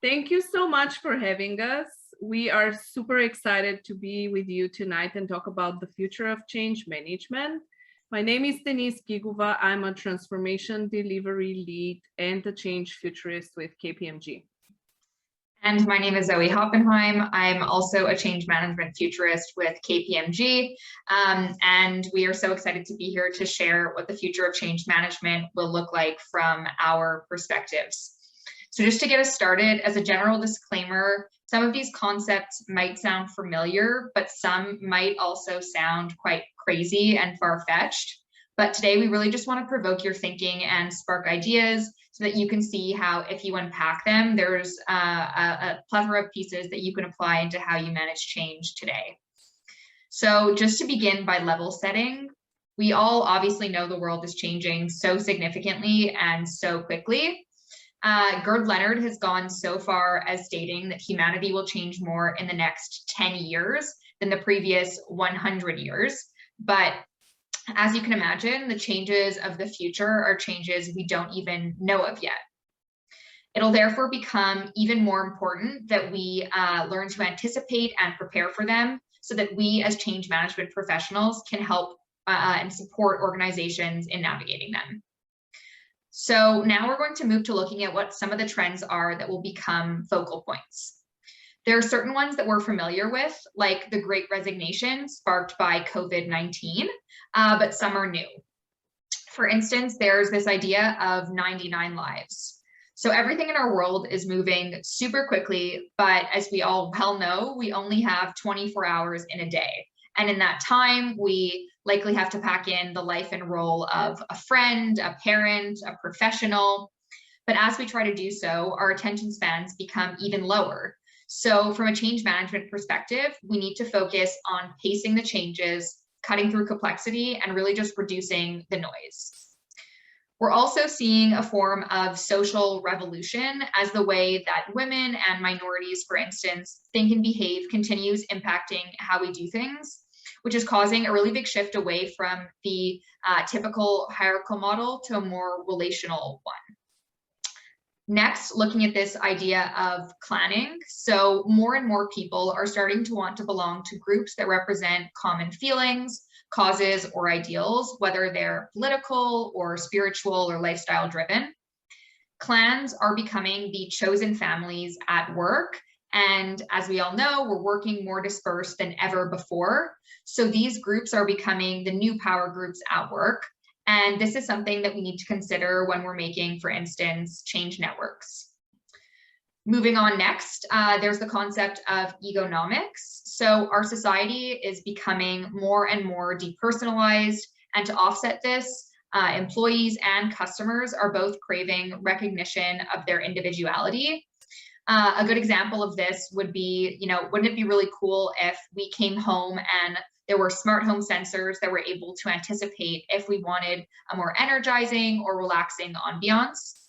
Thank you so much for having us. We are super excited to be with you tonight and talk about the future of change management. My name is Denise Gigova. I'm a transformation delivery lead and a change futurist with KPMG. And my name is Zoe Hoppenheim. I'm also a change management futurist with KPMG. And we are so excited to be here to share what the future of change management will look like from our perspectives. So just to get us started, as a general disclaimer, some of these concepts might sound familiar, but some might also sound quite crazy and far-fetched. But today we really just want to provoke your thinking and spark ideas so that you can see how, if you unpack them, there's a plethora of pieces that you can apply into how you manage change today. So just to begin by level setting, we all obviously know the world is changing so significantly and so quickly. Gerd Leonard has gone so far as stating that humanity will change more in the next 10 years than the previous 100 years. But as you can imagine, the changes of the future are changes we don't even know of yet. It'll therefore become even more important that we learn to anticipate and prepare for them so that we as change management professionals can help and support organizations in navigating them. So now we're going to move to looking at what some of the trends are that will become focal points. There are certain ones that we're familiar with, like the Great Resignation sparked by COVID-19, but some are new. For instance, there's this idea of 99 lives. So everything in our world is moving super quickly, but as we all well know, we only have 24 hours in a day. And in that time, we likely have to pack in the life and role of a friend, a parent, a professional. But as we try to do so, our attention spans become even lower. So from a change management perspective, we need to focus on pacing the changes, cutting through complexity, and really just reducing the noise. We're also seeing a form of social revolution as the way that women and minorities, for instance, think and behave continues impacting how we do things, which is causing a really big shift away from the typical hierarchical model to a more relational one. Next, looking at this idea of clanning. So more and more people are starting to want to belong to groups that represent common feelings, causes, or ideals, whether they're political or spiritual or lifestyle driven. Clans are becoming the chosen families at work. And as we all know, we're working more dispersed than ever before. So these groups are becoming the new power groups at work. And this is something that we need to consider when we're making, for instance, change networks. Moving on next, there's the concept of egonomics. So our society is becoming more and more depersonalized, and to offset this, employees and customers are both craving recognition of their individuality. A good example of this would be, wouldn't it be really cool if we came home and there were smart home sensors that were able to anticipate if we wanted a more energizing or relaxing ambiance?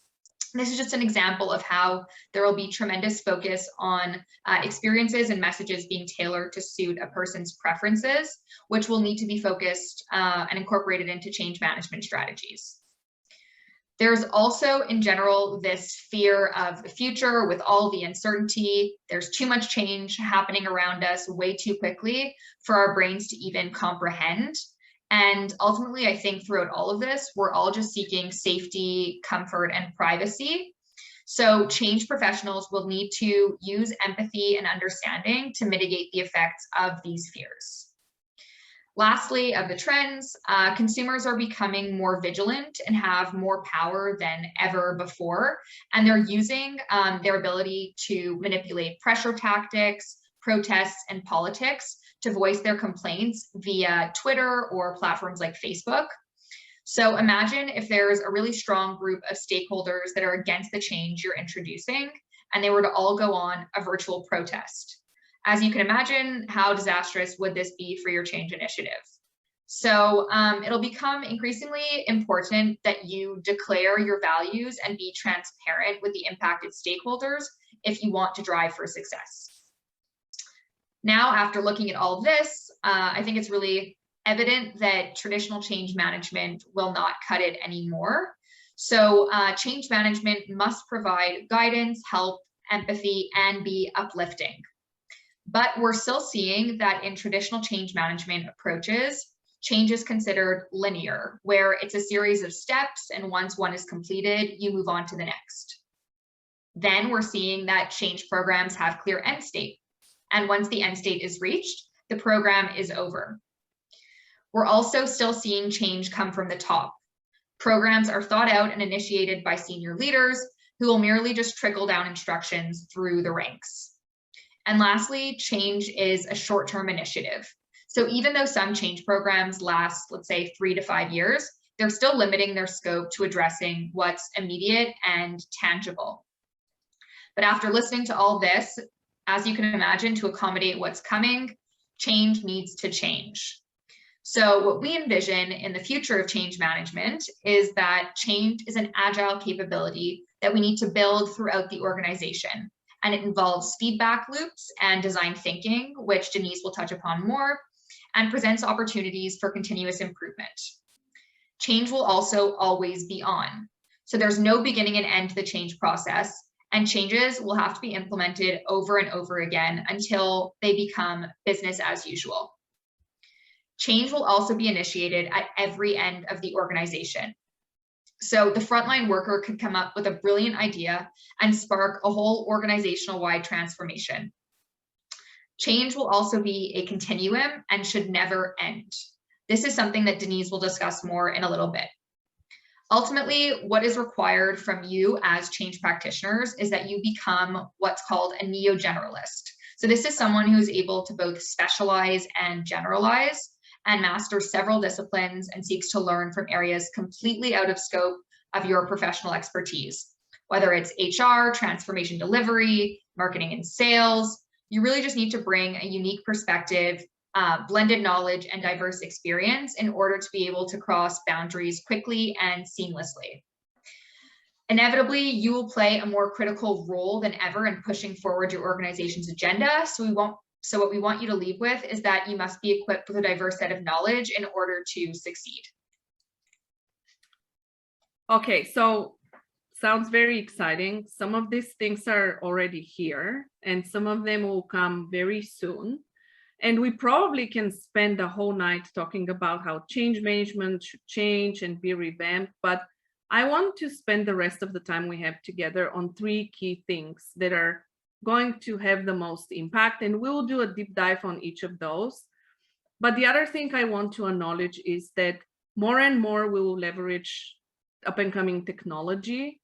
This is just an example of how there will be tremendous focus on experiences and messages being tailored to suit a person's preferences, which will need to be focused and incorporated into change management strategies. There's also, in general, this fear of the future with all the uncertainty. There's too much change happening around us way too quickly for our brains to even comprehend. And ultimately, I think throughout all of this, we're all just seeking safety, comfort, and privacy. So change professionals will need to use empathy and understanding to mitigate the effects of these fears. Lastly, of the trends, consumers are becoming more vigilant and have more power than ever before, and they're using their ability to manipulate pressure tactics, protests, and politics to voice their complaints via Twitter or platforms like Facebook. So imagine if there's a really strong group of stakeholders that are against the change you're introducing, and they were to all go on a virtual protest. As you can imagine, how disastrous would this be for your change initiative? So it'll become increasingly important that you declare your values and be transparent with the impacted stakeholders if you want to drive for success. Now, after looking at all this, I think it's really evident that traditional change management will not cut it anymore. So change management must provide guidance, help, empathy, and be uplifting. But we're still seeing that in traditional change management approaches, change is considered linear, where it's a series of steps, and once one is completed, you move on to the next. Then we're seeing that change programs have clear end state. And once the end state is reached, the program is over. We're also still seeing change come from the top. Programs are thought out and initiated by senior leaders who will merely just trickle down instructions through the ranks. And lastly, change is a short-term initiative. So even though some change programs last, let's say, 3 to 5 years, they're still limiting their scope to addressing what's immediate and tangible. But after listening to all this, as you can imagine, to accommodate what's coming, change needs to change. So what we envision in the future of change management is that change is an agile capability that we need to build throughout the organization. And it involves feedback loops and design thinking, which Denise will touch upon more, and presents opportunities for continuous improvement. Change will also always be on. So there's no beginning and end to the change process, and changes will have to be implemented over and over again until they become business as usual. Change will also be initiated at every end of the organization. So the frontline worker could come up with a brilliant idea and spark a whole organizational-wide transformation. Change will also be a continuum and should never end. This is something that Denise will discuss more in a little bit. Ultimately, what is required from you as change practitioners is that you become what's called a neo-generalist. So this is someone who is able to both specialize and generalize and master several disciplines and seeks to learn from areas completely out of scope of your professional expertise. Whether it's HR, transformation delivery, marketing and sales, you really just need to bring a unique perspective, blended knowledge, and diverse experience in order to be able to cross boundaries quickly and seamlessly. Inevitably, you will play a more critical role than ever in pushing forward your organization's agenda. So what we want you to leave with is that you must be equipped with a diverse set of knowledge in order to succeed. Okay, so sounds very exciting. Some of these things are already here, and some of them will come very soon. And we probably can spend the whole night talking about how change management should change and be revamped, but I want to spend the rest of the time we have together on 3 key things that are going to have the most impact, and we'll do a deep dive on each of those. But the other thing I want to acknowledge is that more and more we will leverage up and coming technology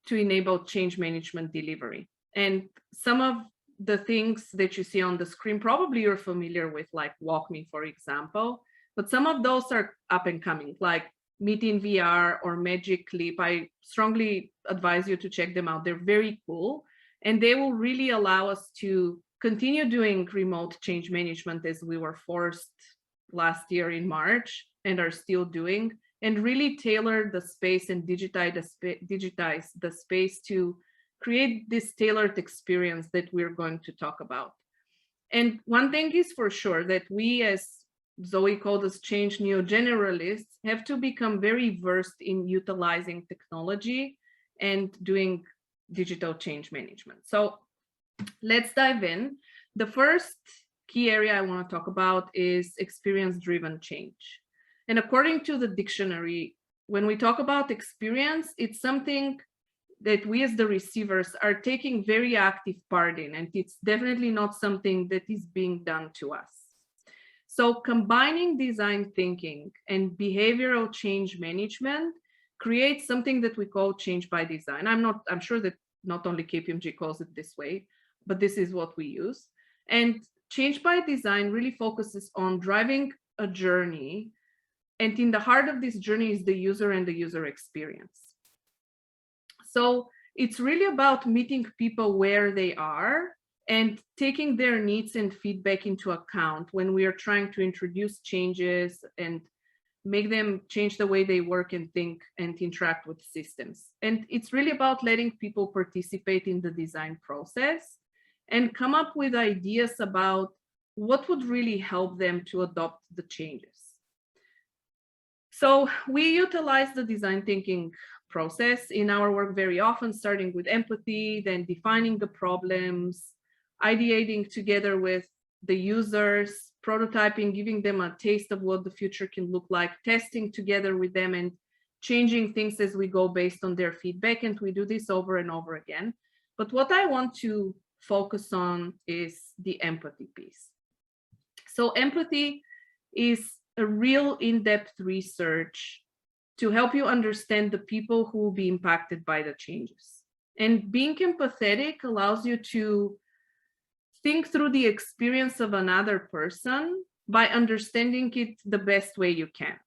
to enable change management delivery. And some of the things that you see on the screen, probably you're familiar with, like WalkMe, for example, but some of those are up and coming, like Meet in VR or Magic Clip. I strongly advise you to check them out. They're very cool, and they will really allow us to continue doing remote change management as we were forced last year in March and are still doing, and really tailor the space and digitize the space to create this tailored experience that we're going to talk about. And one thing is for sure, that we, as Zoe called us change neo-generalists, have to become very versed in utilizing technology and doing digital change management. So let's dive in. The first key area I want to talk about is experience-driven change. And according to the dictionary, when we talk about experience, it's something that we as the receivers are taking very active part in, and it's definitely not something that is being done to us. So combining design thinking and behavioral change management creates something that we call change by design. I'm sure that not only KPMG calls it this way, but this is what we use. And change by design really focuses on driving a journey, and in the heart of this journey is the user and the user experience. So it's really about meeting people where they are and taking their needs and feedback into account when we are trying to introduce changes and make them change the way they work and think and interact with systems. And it's really about letting people participate in the design process and come up with ideas about what would really help them to adopt the changes. So we utilize the design thinking process in our work very often, starting with empathy, then defining the problems, ideating together with the users, prototyping, giving them a taste of what the future can look like, testing together with them, and changing things as we go based on their feedback. And we do this over and over again. But what I want to focus on is the empathy piece. So empathy is a real in-depth research to help you understand the people who will be impacted by the changes. And being empathetic allows you to think through the experience of another person by understanding it the best way you can.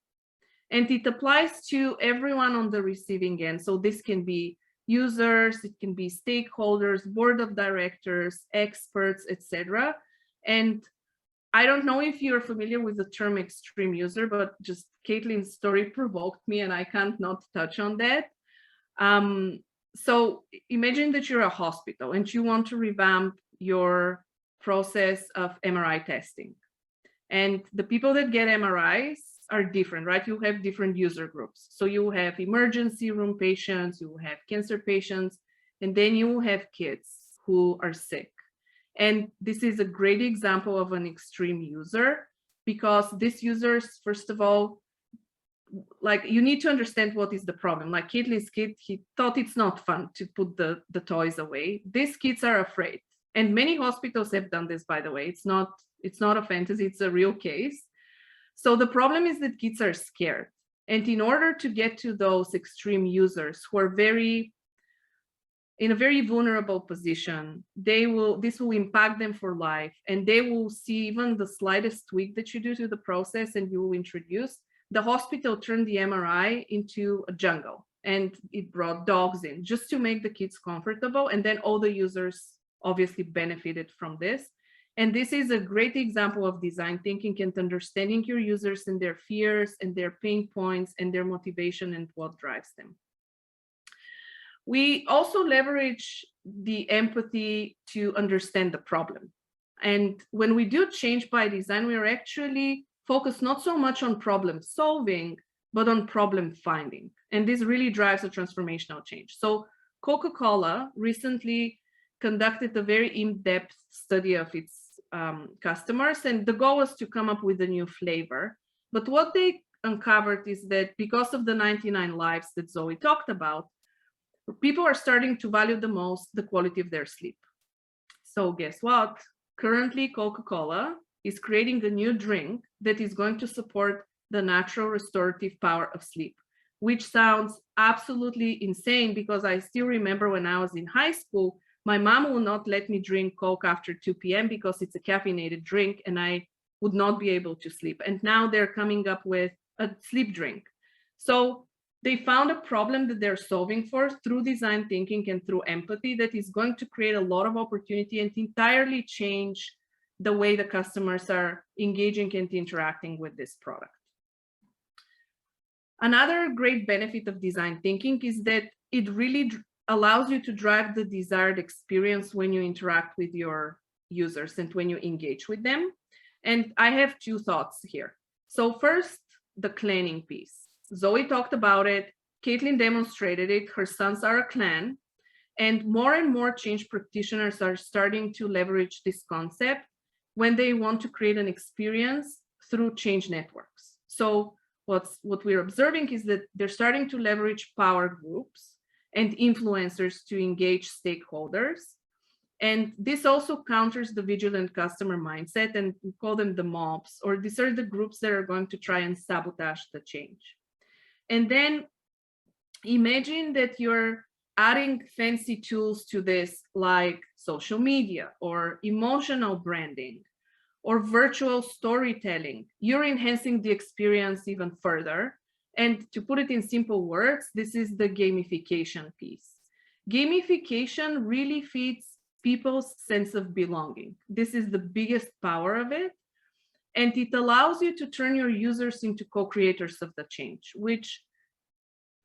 And it applies to everyone on the receiving end. So this can be users, it can be stakeholders, board of directors, experts, etc. And I don't know if you're familiar with the term extreme user, but just Caitlin's story provoked me and I can't not touch on that. So imagine that you're a hospital and you want to revamp your process of MRI testing. And the people that get MRIs are different, right? You have different user groups. So you have emergency room patients, you have cancer patients, and then you have kids who are sick. And this is a great example of an extreme user, because these users, first of all, like, you need to understand what is the problem. Like Caitlin's kid, he thought it's not fun to put the toys away. These kids are afraid. And many hospitals have done this, by the way. It's not a fantasy, it's a real case. So the problem is that kids are scared. And in order to get to those extreme users who are in a very vulnerable position, this will impact them for life, and they will see even the slightest tweak that you do to the process and you will introduce. The hospital turned the MRI into a jungle, and it brought dogs in just to make the kids comfortable, and then all the users obviously benefited from this. And this is a great example of design thinking and understanding your users and their fears and their pain points and their motivation and what drives them. We also leverage the empathy to understand the problem. And when we do change by design, we are actually focused not so much on problem solving, but on problem finding. And this really drives a transformational change. So Coca-Cola recently conducted a very in-depth study of its customers, and the goal was to come up with a new flavor. But what they uncovered is that because of the 99 lives that Zoe talked about, people are starting to value the most the quality of their sleep. So guess what? Currently, Coca-Cola is creating a new drink that is going to support the natural restorative power of sleep, which sounds absolutely insane, because I still remember when I was in high school, my mom will not let me drink Coke after 2 p.m. because it's a caffeinated drink and I would not be able to sleep. And now they're coming up with a sleep drink. So they found a problem that they're solving for through design thinking and through empathy that is going to create a lot of opportunity and entirely change the way the customers are engaging and interacting with this product. Another great benefit of design thinking is that it really allows you to drive the desired experience when you interact with your users and when you engage with them. And I have two thoughts here. So first, the clanning piece. Zoe talked about it, Caitlin demonstrated it, her sons are a clan, and more change practitioners are starting to leverage this concept when they want to create an experience through change networks. So what we're observing is that they're starting to leverage power groups and influencers to engage stakeholders. And this also counters the vigilant customer mindset, and we call them the mobs, or these are the groups that are going to try and sabotage the change. And then imagine that you're adding fancy tools to this, like social media or emotional branding or virtual storytelling. You're enhancing the experience even further. And to put it in simple words, this is the gamification piece. Gamification really feeds people's sense of belonging. This is the biggest power of it. And it allows you to turn your users into co-creators of the change, which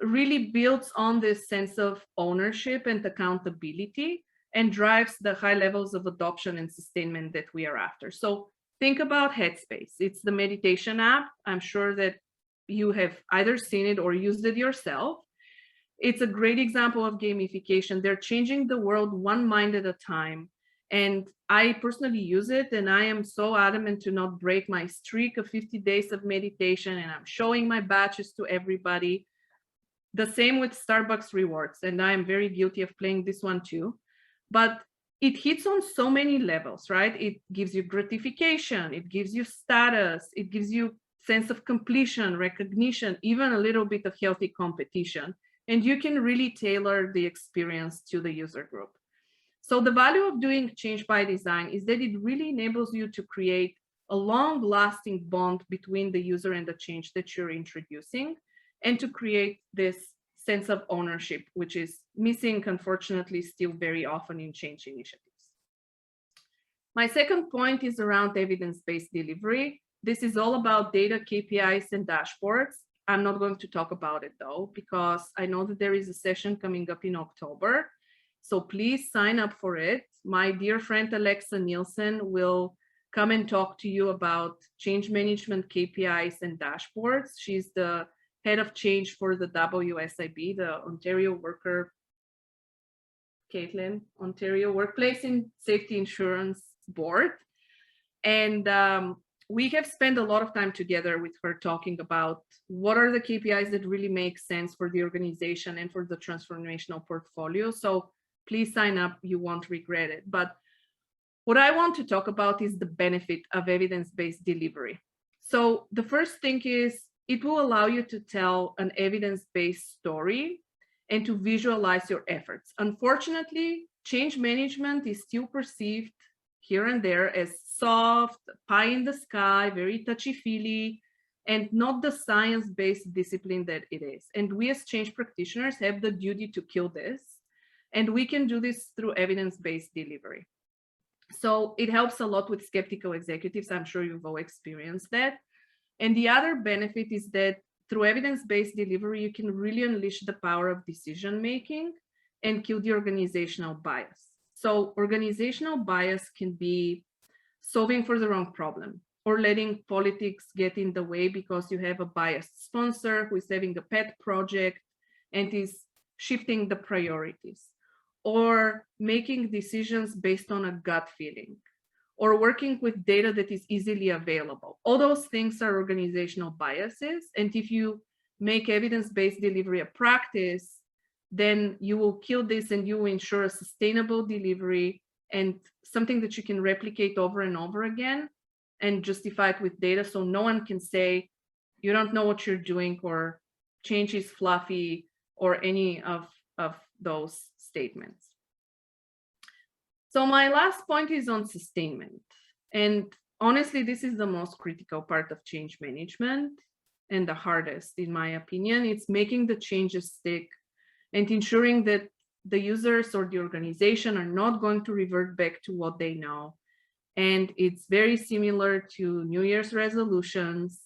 really builds on this sense of ownership and accountability and drives the high levels of adoption and sustainment that we are after. So think about Headspace. It's the meditation app. I'm sure that you have either seen it or used it yourself. It's a great example of gamification. They're changing the world one mind at a time. And I personally use it, and I am so adamant to not break my streak of 50 days of meditation, and I'm showing my badges to everybody. The same with Starbucks rewards, and I am very guilty of playing this one too. But it hits on so many levels, right? It gives you gratification, it gives you status, it gives you sense of completion, recognition, even a little bit of healthy competition. And you can really tailor the experience to the user group. So the value of doing change by design is that it really enables you to create a long-lasting bond between the user and the change that you're introducing, and to create this sense of ownership, which is missing, unfortunately, still very often in change initiatives. My second point is around evidence-based delivery. This is all about data, KPIs, and dashboards. I'm not going to talk about it though, because I know that there is a session coming up in October. So please sign up for it. My dear friend Alexa Nielsen will come and talk to you about change management KPIs and dashboards. She's the head of change for the WSIB, the Ontario Ontario Workplace and Safety Insurance Board. And we have spent a lot of time together with her talking about what are the KPIs that really make sense for the organization and for the transformational portfolio. So please sign up, you won't regret it. But what I want to talk about is the benefit of evidence-based delivery. So the first thing is it will allow you to tell an evidence-based story and to visualize your efforts. Unfortunately, change management is still perceived here and there as soft, pie in the sky, very touchy-feely, and not the science-based discipline that it is. And we as change practitioners have the duty to kill this, and we can do this through evidence-based delivery. So it helps a lot with skeptical executives. I'm sure you've all experienced that. And the other benefit is that through evidence-based delivery, you can really unleash the power of decision-making and kill the organizational bias. So organizational bias can be solving for the wrong problem, or letting politics get in the way because you have a biased sponsor who is having a pet project and is shifting the priorities, or making decisions based on a gut feeling, or working with data that is easily available. All those things are organizational biases. And if you make evidence-based delivery a practice, then you will kill this and you will ensure a sustainable delivery and something that you can replicate over and over again and justify it with data. So no one can say, you don't know what you're doing, or change is fluffy, or any of those statements. So my last point is on sustainment. And honestly, this is the most critical part of change management and the hardest, in my opinion. It's making the changes stick and ensuring that the users or the organization are not going to revert back to what they know. And it's very similar to New Year's resolutions.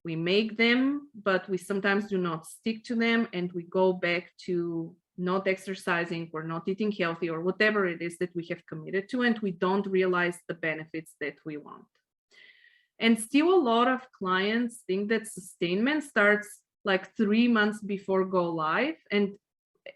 We make them, but we sometimes do not stick to them, and we go back to not exercising or not eating healthy or whatever it is that we have committed to, and we don't realize the benefits that we want. And still a lot of clients think that sustainment starts like 3 months before go live, and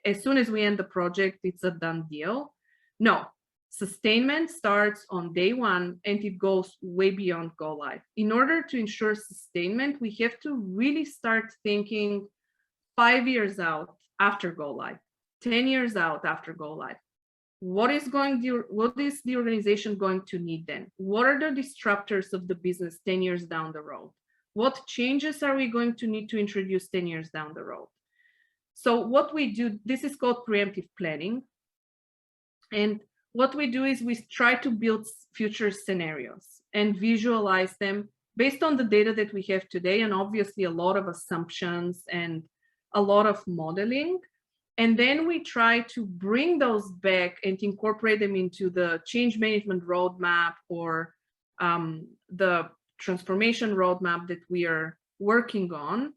as soon as we end the project, it's a done deal. No, sustainment starts on day one and it goes way beyond go live. In order to ensure sustainment, we have to really start thinking 5 years out after go live, 10 years out after go live. What is the organization going to need then? What are the disruptors of the business 10 years down the road? What changes are we going to need to introduce 10 years down the road? So what we do, this is called preemptive planning. And what we do is we try to build future scenarios and visualize them based on the data that we have today, and obviously a lot of assumptions and a lot of modeling. And then we try to bring those back and incorporate them into the change management roadmap or the transformation roadmap that we are working on,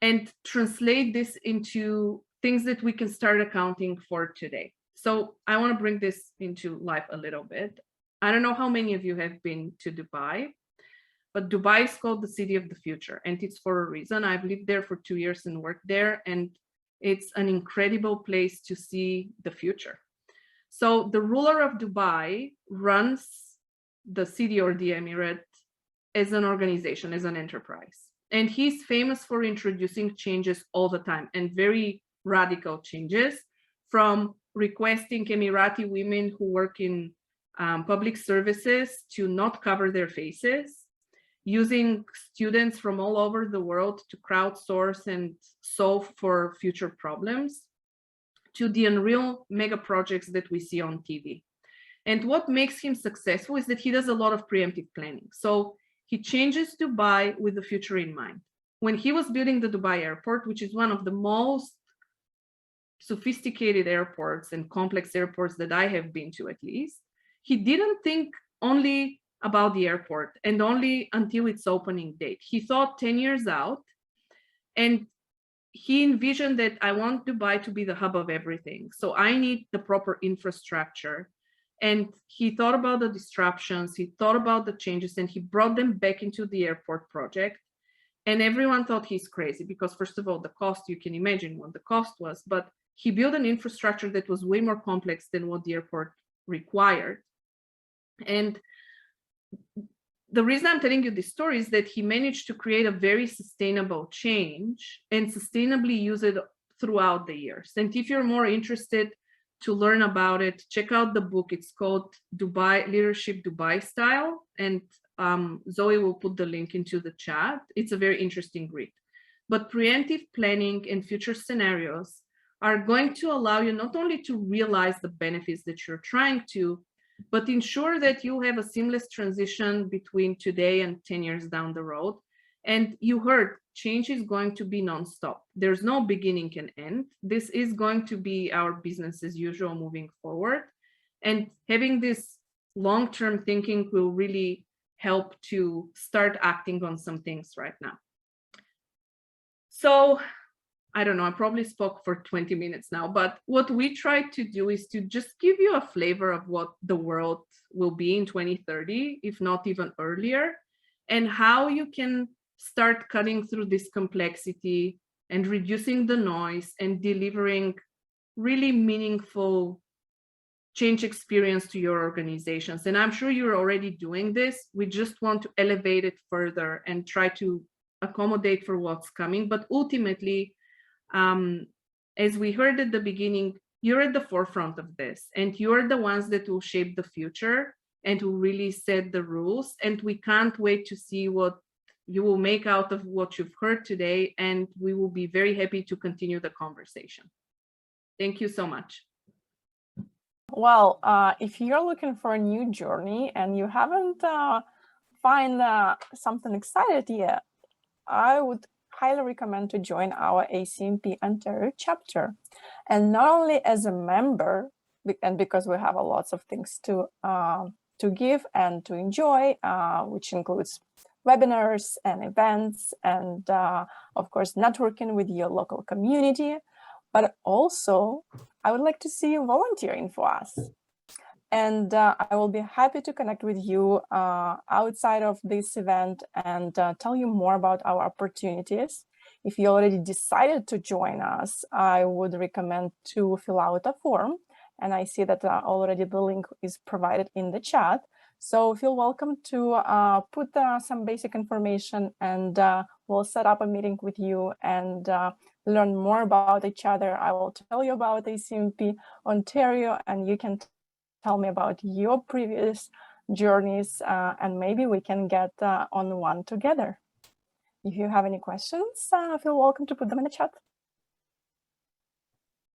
and translate this into things that we can start accounting for today. So I want to bring this into life a little bit. I don't know how many of you have been to Dubai, but Dubai is called the city of the future, and it's for a reason. I've lived there for 2 years and worked there, and It's an incredible place to see the future. So the ruler of Dubai runs the city or the emirate as an organization, as an enterprise. And he's famous for introducing changes all the time, and very radical changes, from requesting Emirati women who work in public services to not cover their faces, using students from all over the world to crowdsource and solve for future problems, to the unreal mega projects that we see on TV. And what makes him successful is that he does a lot of preemptive planning. So he changes Dubai with the future in mind. When he was building the Dubai airport, which is one of the most sophisticated airports and complex airports that I have been to, at least, he didn't think only about the airport and only until its opening date. He thought 10 years out, and he envisioned that I want Dubai to be the hub of everything. So I need the proper infrastructure. And he thought about the disruptions, he thought about the changes, and he brought them back into the airport project. And everyone thought he's crazy because, first of all, the cost, you can imagine what the cost was, but he built an infrastructure that was way more complex than what the airport required. And the reason I'm telling you this story is that he managed to create a very sustainable change and sustainably use it throughout the years. And if you're more interested to learn about it, check out the book. It's called Dubai Leadership Dubai Style. And Zoe will put the link into the chat. It's a very interesting read. But preemptive planning and future scenarios are going to allow you not only to realize the benefits that you're trying to, but ensure that you have a seamless transition between today and 10 years down the road. And you heard, change is going to be nonstop. There's no beginning and end. This is going to be our business as usual moving forward. And having this long-term thinking will really help to start acting on some things right now. So I don't know, I probably spoke for 20 minutes now, but what we try to do is to just give you a flavor of what the world will be in 2030, if not even earlier, and how you can start cutting through this complexity and reducing the noise and delivering really meaningful change experience to your organizations. And I'm sure you're already doing this. We just want to elevate it further and try to accommodate for what's coming. But ultimately, as we heard at the beginning, you're at the forefront of this, and you're the ones that will shape the future and will really set the rules. And we can't wait to see what you will make out of what you've heard today, and we will be very happy to continue the conversation. Thank you so much. Well, if you're looking for a new journey and you haven't find something excited yet, I would highly recommend to join our ACMP Ontario chapter. And not only as a member, and because we have lots of things to give and to enjoy, which includes webinars and events and of course networking with your local community, but also I would like to see you volunteering for us. And I will be happy to connect with you outside of this event and tell you more about our opportunities. If you already decided to join us, I would recommend to fill out a form. And I see that already the link is provided in the chat. So feel welcome to put some basic information, and we'll set up a meeting with you and learn more about each other. I will tell you about ACMP Ontario, and you can tell me about your previous journeys, and maybe we can get on one together. If you have any questions, feel welcome to put them in the chat.